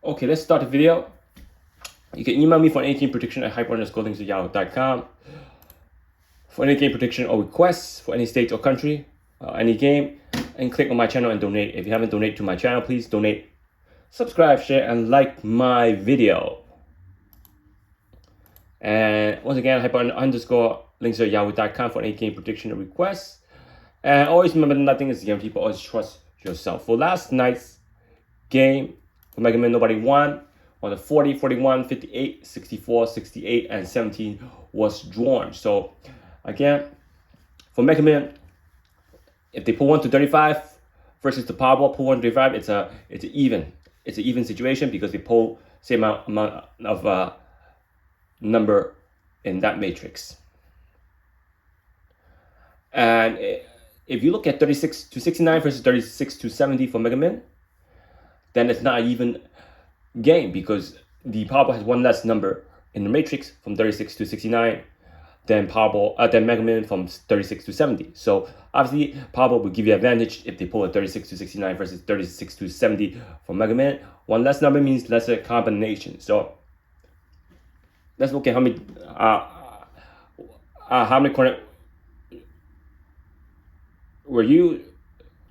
Okay, let's start the video. You can email me for any game prediction at hyper_links@yahoo.com. For any game prediction or requests for any state or country, any game, and click on my channel and donate. If you haven't donated to my channel, please donate, subscribe, share, and like my video. And once again, hyper_links@yahoo.com for any game prediction or requests. And always remember, nothing is guaranteed, but always trust yourself. For last night's game, for Mega Man, nobody won. On the 40, 41, 58, 64, 68, and 17 was drawn. So again, for Mega Man, if they pull 1 to 35 versus the Powerball pull 1 to 35, it's an even situation because they pull same amount of number in that matrix. And if you look at 36 to 69 versus 36 to 70 for Mega Man, then it's not an even game because the Powerball has one less number in the matrix from 36 to 69 than Mega Man from 36 to 70. So obviously Powerball will give you advantage if they pull a 36 to 69 versus 36 to 70 for Mega Man. One less number means lesser combination. So let's look at how many corners were used.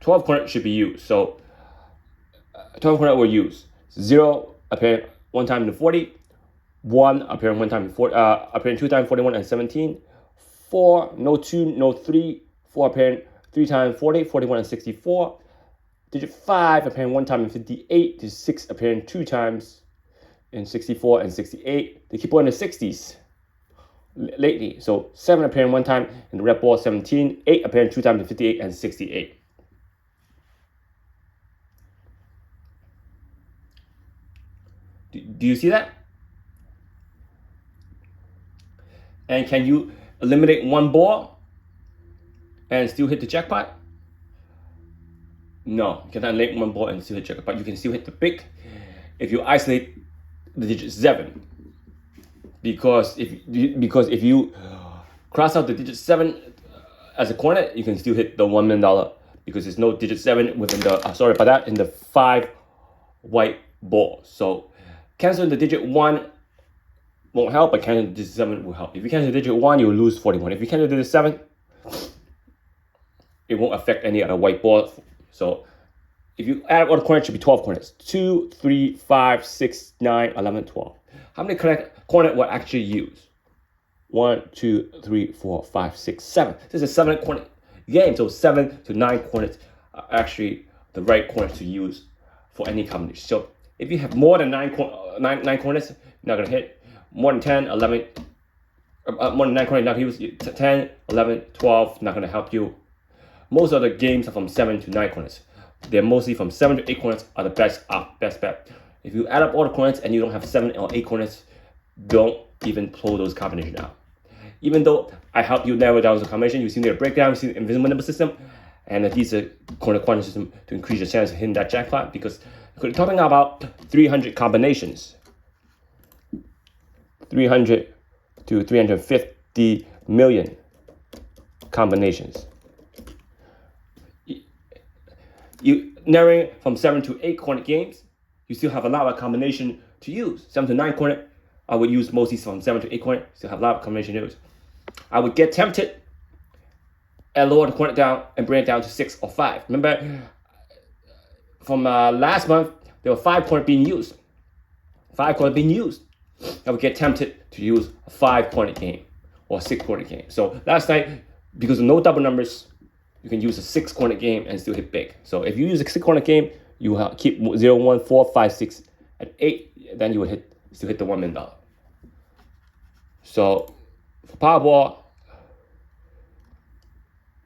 12 corners should be used. So 12 corners were used. 0 appearing one time in the 40, 1 appearing one time in 40, appearing 2 times 41 and 17, 4, no 2, no 3, 4 appearing 3 times 40, 41 and 64, digit 5 appearing 1 time in 58, digit 6 appearing 2 times in 64 and 68. They keep on in the 60s lately. So 7 appearing 1 time in the red ball, 17, 8 appearing 2 times in 58 and 68. Do you see that? And can you eliminate one ball and still hit the jackpot? No, you cannot eliminate one ball and still hit the jackpot. You can still hit the big if you isolate the digit 7. Because if you cross out the digit 7 as a corner, you can still hit the $1 million because there's no digit 7 within the in the 5 white balls. So canceling the digit 1 won't help, but canceling the digit 7 will help. If you cancel the digit 1, you will lose 41. If you cancel the digit 7, it won't affect any other white ball. So if you add all the corners, it should be 12 corners. 2, 3, 5, 6, 9, 11, 12. How many corners were actually used? 1, 2, 3, 4, 5, 6, 7. This is a 7 corner game, so 7 to 9 corners are actually the right corners to use for any combination. So if you have more than 9 corners, you're not gonna hit. More than 10, 11, more than 9 corners, you're not gonna use. 10, 11, 12, not gonna help you. Most of the games are from 7 to 9 corners. They're mostly from 7 to 8 corners are the best bet. If you add up all the corners and you don't have 7 or 8 corners, don't even pull those combinations out. Even though I help you narrow down the combination, you see the breakdown, you see the invisible number system, and these are corner quantity system to increase your chance of hitting that jackpot because we're talking about 300 combinations. 300 to 350 million combinations. You narrowing from 7 to 8 corner games, you still have a lot of combination to use. 7 to 9 corner, I would use mostly from 7 to 8 corner, still have a lot of combination to use. I would get tempted and lower the corner down and bring it down to 6 or 5. Remember, from last month, there were 5 corners being used. 5 corners being used. I would get tempted to use a 5 corner game or a 6 corner game. So last night, because of no double numbers, you can use a 6 corner game and still hit big. So if you use a 6 corner game, you keep 0, 1, 4, 5, 6, and 8, then you will still hit the $1 million. So for Powerball,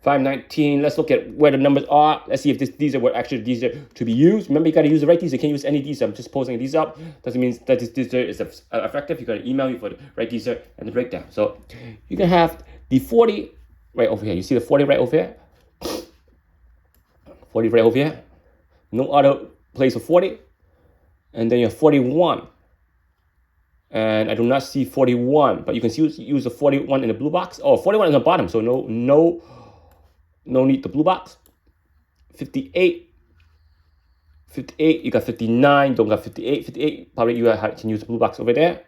519, let's look at where the numbers are. Let's see if these are actually these are to be used. Remember, you got to use the right Dster. You can't use any Dster. I'm just posting these up. Doesn't mean that this Dster is effective. You got to email me for the right Dster and the breakdown. So you can have the 40 right over here. You see the 40 right over here? 40 right over here. No other place for 40. And then you have 41. And I do not see 41, but you can use the 41 in the blue box. Oh, 41 in the bottom, so no need the blue box. 58, 58, you got 59, don't got 58. 58, probably you can use the blue box over there.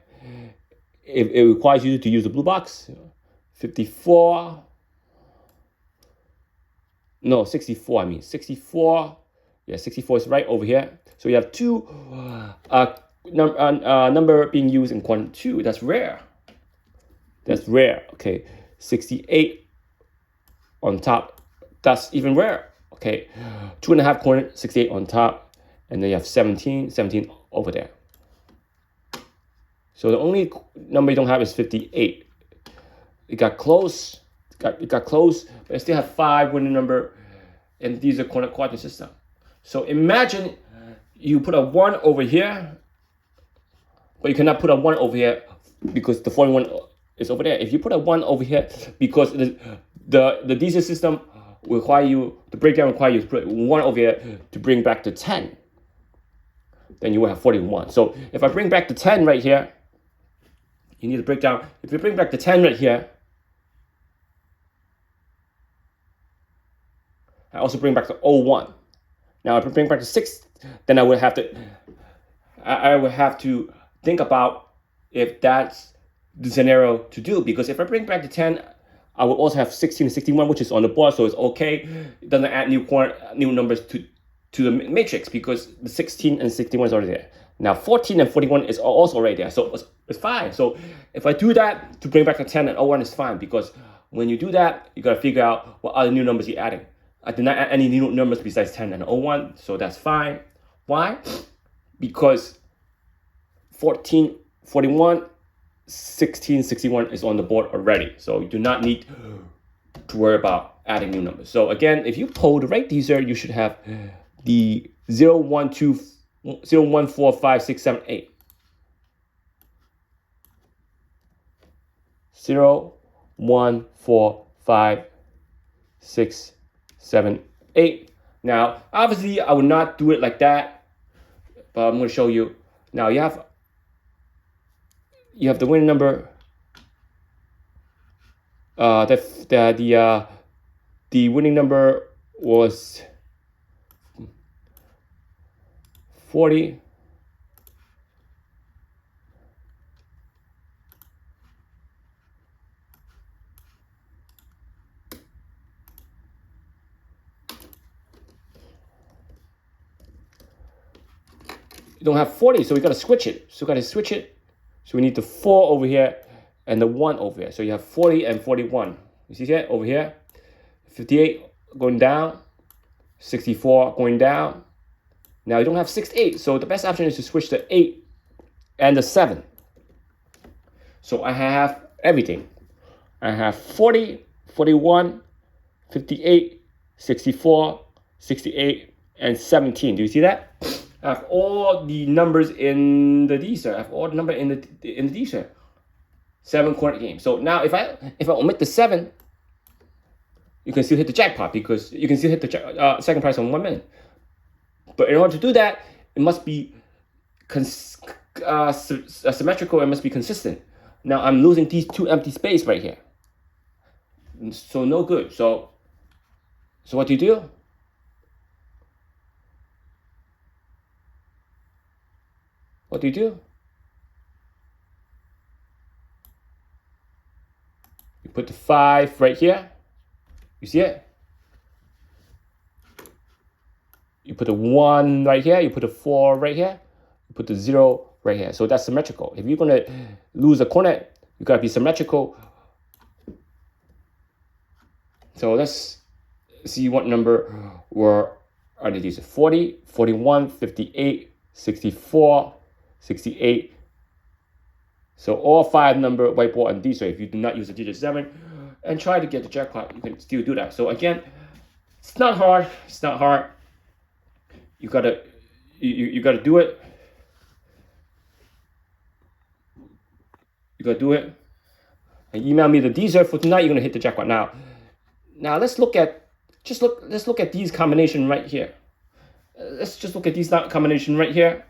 If it requires you to use the blue box. 54. No, 64, I mean. 64. Yeah, 64 is right over here. So you have two number being used in quadrant 2. That's rare. That's rare. Okay, 68 on top. That's even rare. Okay, 2.5 quadrant, 68 on top. And then you have 17 over there. So the only number you don't have is 58. It got close. It got close, but I still have 5 winning number. And these are quadrant system. So imagine you put a 1 over here, but you cannot put a 1 over here because the 41 is over there. If you put a 1 over here, because the Dster system require you, the breakdown require you to put 1 over here to bring back the 10, then you will have 41. So if I bring back the 10 right here, you need to break down. If you bring back the 10 right here, I also bring back the 01. Now if I bring back the 6, then I would have to think about if that's the scenario to do, because if I bring back the 10, I will also have 16 and 61, which is on the board, so it's okay. It doesn't add new numbers to the matrix because the 16 and 61 is already there. Now 14 and 41 is also already there, so it's fine. So if I do that to bring back the 10 and 01 is fine, because when you do that, you gotta figure out what other new numbers you're adding. I did not add any new numbers besides 10 and 01, so that's fine. Why? Because 14, 41, 16, 61 is on the board already. So you do not need to worry about adding new numbers. So again, if you pull the right Dster, you should have the 0, 1, 2, 0, 1, 4, 5, 6, 7, 8. 0, 1, 4, 5, 6, 7, 8. Now, obviously, I would not do it like that, but I'm going to show you. Now, you have the winning number. The winning number was 40. You don't have 40, so we got to switch it. So we need the 4 over here and the 1 over here. So you have 40 and 41. You see that over here? 58 going down, 64 going down. Now you don't have 6, 8. So the best option is to switch the 8 and the 7. So I have everything. I have 40, 41, 58, 64, 68, and 17. Do you see that? I have all the numbers in the Dster. I have all the number in the Dster. 7 quadrant game. So now if I omit the 7, you can still hit the jackpot, because you can still hit the second prize on 1 minute. But in order to do that, it must be symmetrical. It must be consistent. Now I'm losing these 2 empty space right here. So no good. So what do you do? What do you do? You put the 5 right here. You see it? You put the 1 right here. You put the 4 right here. You put the 0 right here. So that's symmetrical. If you're going to lose a quadrant, you got to be symmetrical. So let's see what number were under these. 40, 41, 58, 64, 68. So all 5 number whiteboard on Dster. If you do not use the digit 7 and try to get the jackpot, you can still do that. So again, it's not hard. It's not hard. You gotta do it. You gotta do it. And email me the Dster for tonight. You're gonna hit the jackpot. Now let's look at these combination right here. Let's just look at these combination right here.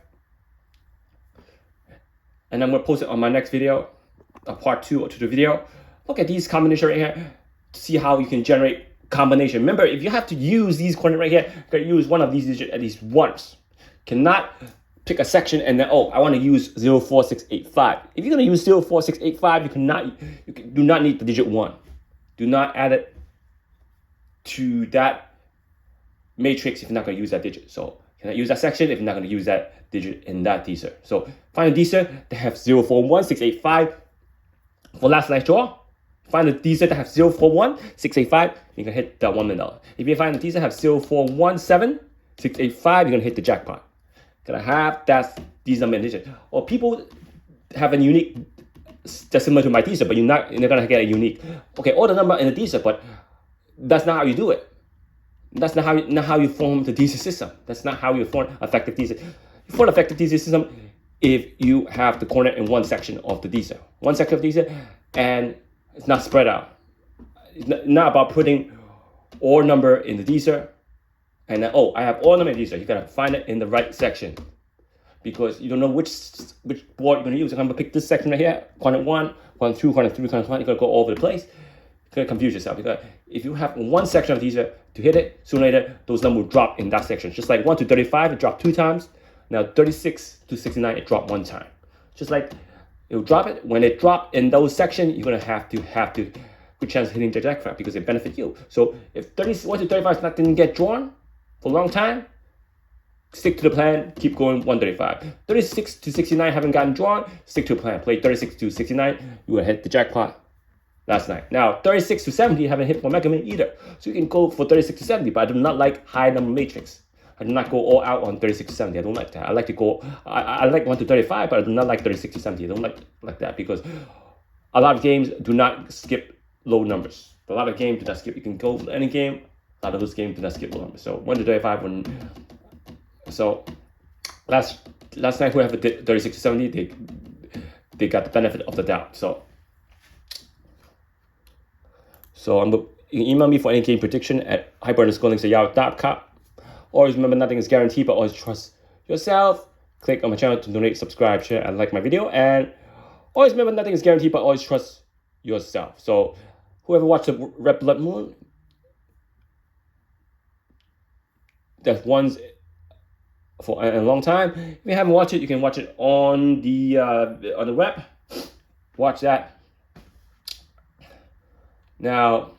And I'm going to post it on my next video, part 2 to the video. Look at these combinations right here to see how you can generate combination. Remember, if you have to use these coordinates right here, you got to use one of these digits at least once. cannot pick a section and then, I want to use 04685. If you're going to use 04685, you do not need the digit 1. Do not add it to that matrix if you're not going to use that digit. So you cannot use that section if you're not going to use that digit in that Dster. So find a Dster that have 041685 for last night draw. Find the Dster that have 041685, you can hit the $1 million. If you find the Dster have 041765, you're going to hit the jackpot. Gonna have these number digits. Or people have a unique that's similar to my Dster, but you're not gonna get a unique. Okay, all the number in the Dster, but that's not how you do it. That's not how you form the Dster system. That's not how you form effective Dster. You form effective Dster system if you have the coordinate in one section of the Dster. One section of Dster, and it's not spread out. It's not about putting all number in the Dster, and then, I have all number in the Dster. You gotta find it in the right section, because you don't know which board you're gonna use. I'm gonna pick this section right here, quadrant 1, quadrant 2, quadrant 3, quadrant 1. You're gonna go all over the place. You're gonna confuse yourself, because if you have one section of Dster to hit it, sooner or later those numbers will drop in that section. Just like 1 to 35, it dropped 2 times. Now 36 to 69, it dropped 1 time. Just like it'll drop it. When it drop in those sections, you're gonna have to good chance of hitting the jackpot, because it benefits you. So if 1 to 35 is not gonna get drawn for a long time, stick to the plan, keep going 135. 36 to 69 haven't gotten drawn, stick to the plan. Play 36 to 69, you will hit the jackpot last night. Now, 36 to 70 haven't hit for Mega Man either. So you can go for 36 to 70, but I do not like high number matrix. I do not go all out on 36 to 70. I don't like that. I like to go, I like 1 to 35, but I do not like 36 to 70. I don't like that, because a lot of games do not skip low numbers. A lot of games do not skip. You can go for any game. A lot of those games do not skip low numbers. So 1 to 35, so last night, whoever did 36 to 70, they got the benefit of the doubt. So you can email me for any game prediction at hyper_links@yahoo.com. Always remember, nothing is guaranteed, but always trust yourself. Click on my channel to donate, subscribe, share, and like my video. And always remember, nothing is guaranteed, but always trust yourself. So whoever watched the Red Blood Moon, that one's for a long time. If you haven't watched it, you can watch it on the web. Watch that. Now,